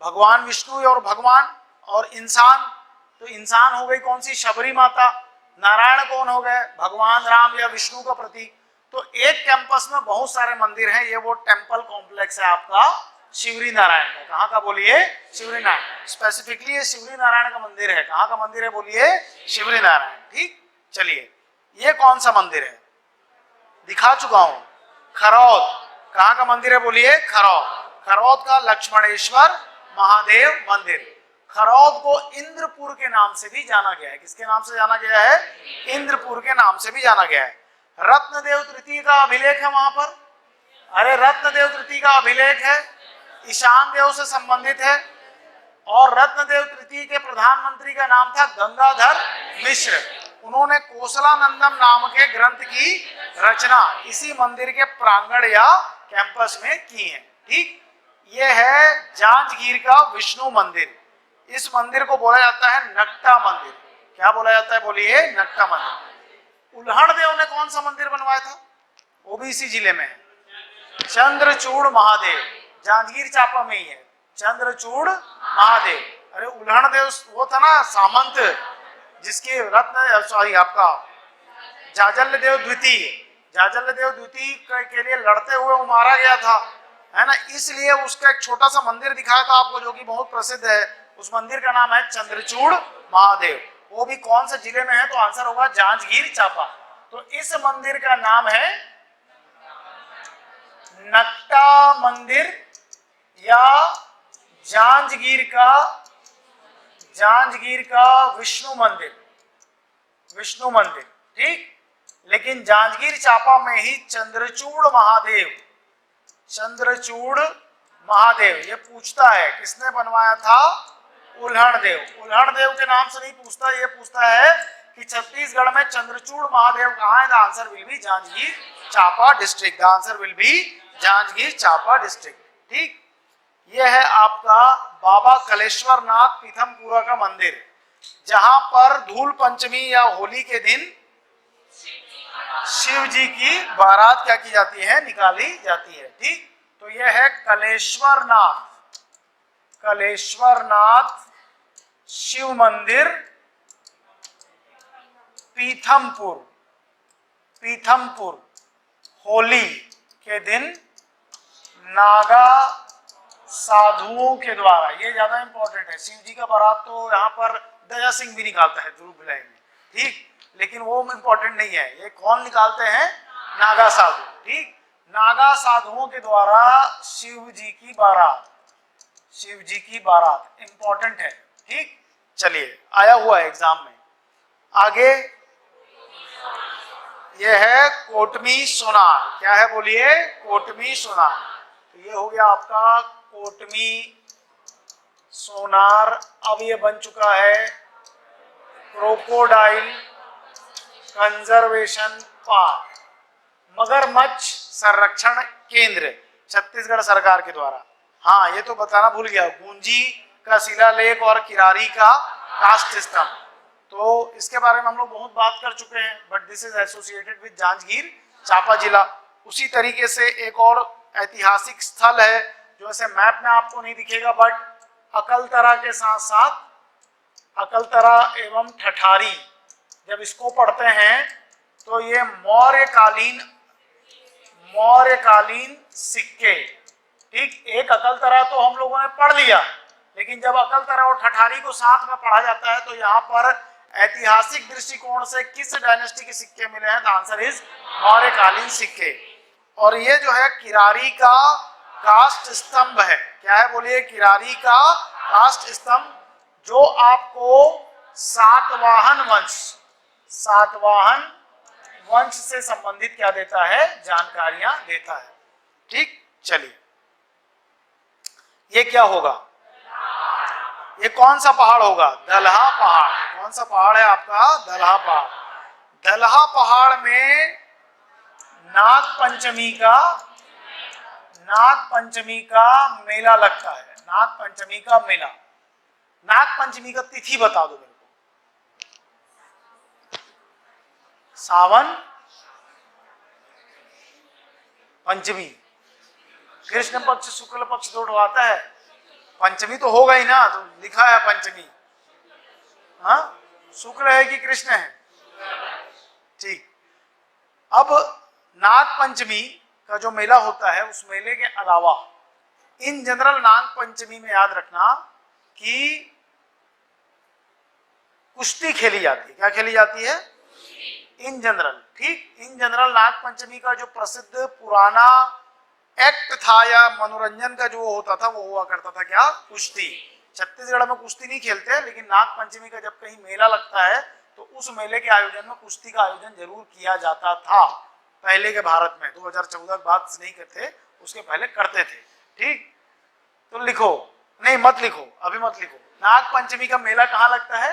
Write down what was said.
भगवान विष्णु और भगवान और इंसान, तो इंसान हो गई कौन सी, शबरी माता। नारायण कौन हो गए, भगवान राम या विष्णु का प्रतीक। तो एक कैंपस में बहुत सारे मंदिर हैं, ये वो टेम्पल कॉम्प्लेक्स है आपका शिवरी नारायण का। कहाँ का बोलिए, शिवरी नारायण। स्पेसिफिकली ये शिवरी नारायण का मंदिर है। कहाँ का मंदिर है बोलिए, शिवरी नारायण। ठीक, चलिए ये कौन सा मंदिर है, दिखा चुका हूं, खरौद। कहाँ का मंदिर है बोलिए, खरौद। खरौद का लक्ष्मणेश्वर महादेव मंदिर। खरौद को इंद्रपुर के नाम से भी जाना गया है। किसके नाम से जाना गया है, इंद्रपुर के नाम से भी जाना गया है। रत्नदेव तृतीय का अभिलेख है वहां पर। अरे रत्नदेव तृतीय का अभिलेख है, ईशान देव से संबंधित है। और रत्नदेव तृतीय के प्रधानमंत्री का नाम था गंगाधर मिश्र। उन्होंने कोसलानंदम नाम के ग्रंथ की रचना इसी मंदिर के प्रांगण या कैंपस में की है। ठीक, यह है जांजगीर का विष्णु मंदिर। इस मंदिर को बोला जाता है नक्टा मंदिर। क्या बोला जाता है बोलिए, नक्टा मंदिर। उल्हड़ देव ने कौन सा मंदिर बनवाया था, वो भी इसी जिले में है, चंद्रचूड़ महादेव। जांजगीर चांपा में ही है चंद्रचूड़ महादेव। अरे उल्हड़ देव वो था ना सामंत, जिसके रत्न सॉरी आपका जाजल्य देव द्वितीय, जाजल्य देव द्वितीय के लिए लड़ते हुए वो मारा गया था, है ना। इसलिए उसका एक छोटा सा मंदिर दिखाया था आपको, जो कि बहुत प्रसिद्ध है। उस मंदिर का नाम है चंद्रचूड़ महादेव। वो भी कौन से जिले में है, तो आंसर होगा जांजगीर चांपा। तो इस मंदिर का नाम है नक्टा मंदिर या जांजगीर का विष्णु मंदिर, विष्णु मंदिर। ठीक, लेकिन जांजगीर चांपा में ही चंद्रचूड़ महादेव, चंद्रचूड़ महादेव ये पूछता है किसने बनवाया था, उल्हड़ देव। उल्हड़ देव के नाम से नहीं पूछता, ये पूछता है कि छत्तीसगढ़ में चंद्रचूड़ महादेव कहाँ है। The answer will be Janjgir Champa district. The answer will be Janjgir Champa district. ठीक, यह है आपका बाबा कलेश्वर नाथ पीथमपुरा का मंदिर, जहां पर धूल पंचमी या होली के दिन शिव जी की बारात क्या की जाती है, निकाली जाती है। ठीक, तो यह है कलेश्वर नाथ, कलेश्वर नाथ शिव मंदिर पीथमपुर। पीथमपुर होली के दिन नागा साधुओं के द्वारा, ये ज्यादा इंपॉर्टेंट है। शिव जी का बारात तो यहाँ पर दया सिंह भी निकालता है ध्रुव भिलाई में, ठीक, लेकिन वो इंपॉर्टेंट नहीं है। ये कौन निकालते हैं, नागा साधु। ठीक, नागा साधुओं के द्वारा शिव जी की बारात, शिव जी की बारात इंपॉर्टेंट है। ठीक, चलिए आया हुआ है एग्जाम में। आगे ये है कोटमी सोनार। क्या है बोलिए, कोटमी सोनार। तो ये हो गया आपका कोटमी सोनार। अब ये बन चुका है क्रोकोडाइल कंजर्वेशन पार्क, मगरमच्छ संरक्षण केंद्र छत्तीसगढ़ सरकार के द्वारा। हाँ ये तो बताना भूल गया, गूंजी का शिलालेख और किरारी का कास्ट स्तंभ, तो इसके बारे में हम लोग बहुत बात कर चुके हैं। But this is associated with Janjgir Champa जिला। उसी तरीके से एक और ऐतिहासिक स्थल है जो ऐसे मैप में आपको नहीं दिखेगा, बट अकलतरा के साथ साथ अकलतरा एवं ठठारी जब इसको पढ़ते हैं तो ये मौर्यकालीन सिक्के। ठीक, एक अकलतरा तो हम लोगों ने पढ़ लिया, लेकिन जब अकलतरा और ठठारी को साथ में पढ़ा जाता है तो यहाँ पर ऐतिहासिक दृष्टिकोण से किस डायनेस्टी के सिक्के मिले हैं, द आंसर इज मौर्यकालीन सिक्के। और ये जो है किरारी का कास्ट स्तंभ है। क्या है बोलिए, किरारी का कास्ट स्तंभ, जो आपको सातवाहन वंश से संबंधित क्या देता है, जानकारियां देता है। ठीक, चलिए ये क्या होगा, ये कौन सा पहाड़ होगा, दलहा पहाड़। कौन सा पहाड़ है आपका, दलहा पहाड़। दलहा पहाड़ में नागपंचमी का मेला लगता है। नागपंचमी का मेला, नागपंचमी का तिथि बता दो मेरे को। सावन पंचमी, कृष्ण पक्ष शुक्ल पक्ष दो आता है, पंचमी तो होगा ही ना, तो लिखा है पंचमी। हाँ, शुक्र है कि कृष्ण है? ठीक। अब नाग पंचमी का जो मेला होता है, उस मेले के अलावा इन जनरल नाग पंचमी में याद रखना कि कुश्ती खेली जाती है। क्या खेली जाती है? In general. ठीक, इन जनरल नाग पंचमी का जो प्रसिद्ध पुराना एक्ट था या मनोरंजन का जो होता था, वो हुआ करता था क्या? कुश्ती। छत्तीसगढ़ में कुश्ती नहीं खेलते, लेकिन नाग पंचमी का जब कहीं मेला लगता है तो उस मेले के आयोजन में कुश्ती का आयोजन जरूर किया जाता था पहले के भारत में। 2014 की बात नहीं करते, उसके पहले करते थे। ठीक, तो लिखो, नहीं मत लिखो, अभी मत लिखो। नाग पंचमी का मेला कहाँ लगता है?